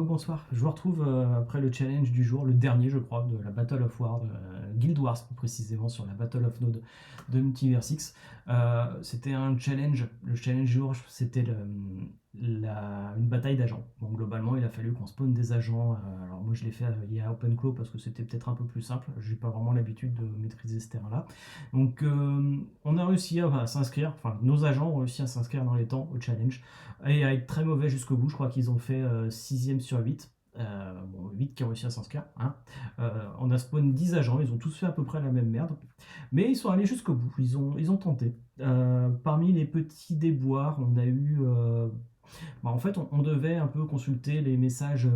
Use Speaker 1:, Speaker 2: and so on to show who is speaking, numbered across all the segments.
Speaker 1: bonsoir. Je vous retrouve après le challenge du jour, le dernier je crois, de la Battle of War, Guild Wars plus précisément, sur la Battle of Node de Multiverse X. C'était un challenge, le challenge du jour c'était une bataille d'agents. Bon, globalement il a fallu qu'on spawn des agents, alors moi je l'ai fait via OpenClaw parce que c'était peut-être un peu plus simple, j'ai pas vraiment l'habitude de maîtriser ce terrain là. Donc on a réussi à s'inscrire, enfin nos agents ont réussi à s'inscrire dans les temps au challenge et à être très mauvais jusqu'au bout. Je crois qu'ils ont fait 6ème sur 8. Bon, 8 qui ont réussi à s'inscrire. Hein. On a spawn 10 agents, ils ont tous fait à peu près la même merde. Mais ils sont allés jusqu'au bout, ils ont tenté. Parmi les petits déboires, on a eu... en fait, on devait un peu consulter les messages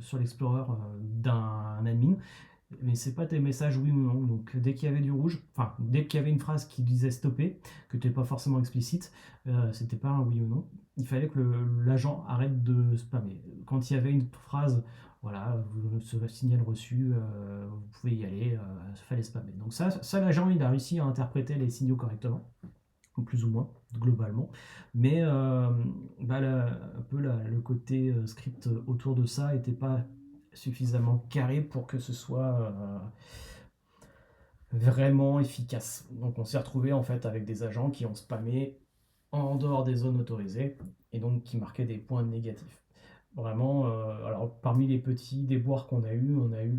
Speaker 1: sur l'Explorer d'un admin, mais c'est pas des messages oui ou non. Donc dès qu'il y avait du rouge, enfin dès qu'il y avait une phrase qui disait stopper, que tu n'es pas forcément explicite, c'était pas un oui ou non. Il fallait que l'agent arrête de spammer. Quand il y avait une phrase, voilà, ce signal reçu, vous pouvez y aller, il fallait spammer. Donc ça l'agent il a réussi à interpréter les signaux correctement, ou plus ou moins, globalement. Mais un peu le côté script autour de ça n'était pas suffisamment carré pour que ce soit vraiment efficace. Donc on s'est retrouvé en fait avec des agents qui ont spammé en dehors des zones autorisées et donc qui marquaient des points négatifs. Vraiment, alors parmi les petits déboires qu'on a eu, on a eu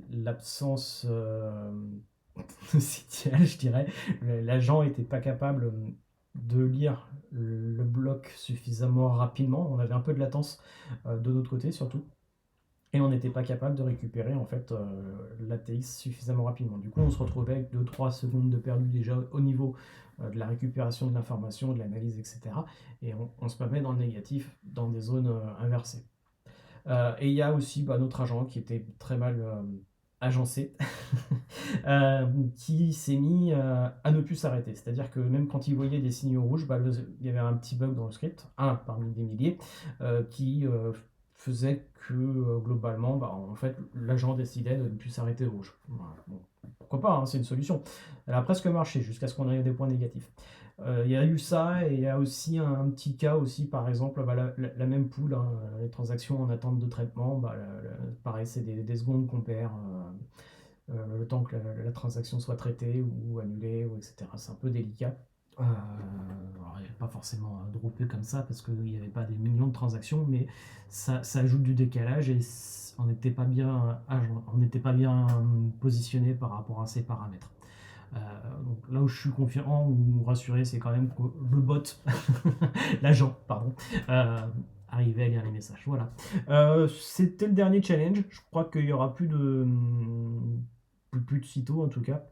Speaker 1: l'absence de CTL, je dirais. L'agent n'était pas capable de lire le bloc suffisamment rapidement. On avait un peu de latence de notre côté surtout. Et on n'était pas capable de récupérer en fait l'ATX suffisamment rapidement. Du coup, on se retrouvait avec 2-3 secondes de perdu déjà au niveau de la récupération de l'information, de l'analyse, etc. Et on se met dans le négatif, dans des zones inversées. Et il y a aussi notre agent qui était très mal agencé, qui s'est mis à ne plus s'arrêter. C'est-à-dire que même quand il voyait des signaux rouges, il y avait un petit bug dans le script, un parmi des milliers, qui faisait que globalement, en fait, l'agent décidait de ne plus s'arrêter au rouge. Voilà. Bon, pourquoi pas, hein, c'est une solution. Elle a presque marché jusqu'à ce qu'on ait des points négatifs. Il y a eu ça, et il y a aussi un petit cas aussi, par exemple, la même pool, hein, les transactions en attente de traitement, pareil, c'est des secondes qu'on perd le temps que la transaction soit traitée ou annulée, ou etc. C'est un peu délicat. Alors, il n'y avait pas forcément droppé comme ça parce qu'il n'y avait pas des millions de transactions, mais ça ajoute du décalage et on n'était pas bien positionné par rapport à ces paramètres. Donc là où je suis confiant ou rassuré, c'est quand même que le bot, l'agent, pardon, arrivait à lire les messages. Voilà. C'était le dernier challenge. Je crois qu'il n'y aura plus de sitôt en tout cas.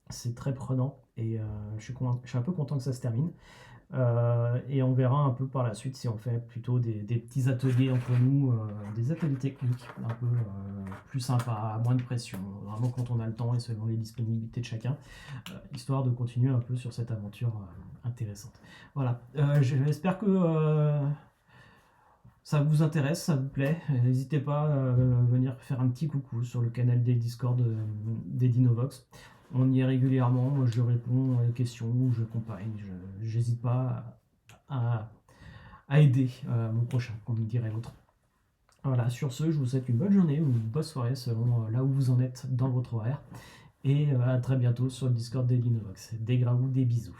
Speaker 1: C'est très prenant et je suis un peu content que ça se termine. Et on verra un peu par la suite si on fait plutôt des petits ateliers entre nous, des ateliers techniques un peu plus sympas, moins de pression, vraiment quand on a le temps et selon les disponibilités de chacun, histoire de continuer un peu sur cette aventure intéressante. Voilà, j'espère que ça vous intéresse, ça vous plaît. N'hésitez pas à venir faire un petit coucou sur le canal des Discord des Dinovox. On y est régulièrement, moi je réponds à des questions, j'accompagne, j'hésite pas à aider mon prochain, comme dirait l'autre. Voilà, sur ce, je vous souhaite une bonne journée ou une bonne soirée selon là où vous en êtes dans votre horaire. Et à très bientôt sur le Discord des Dinovox. Des gravous, des bisous.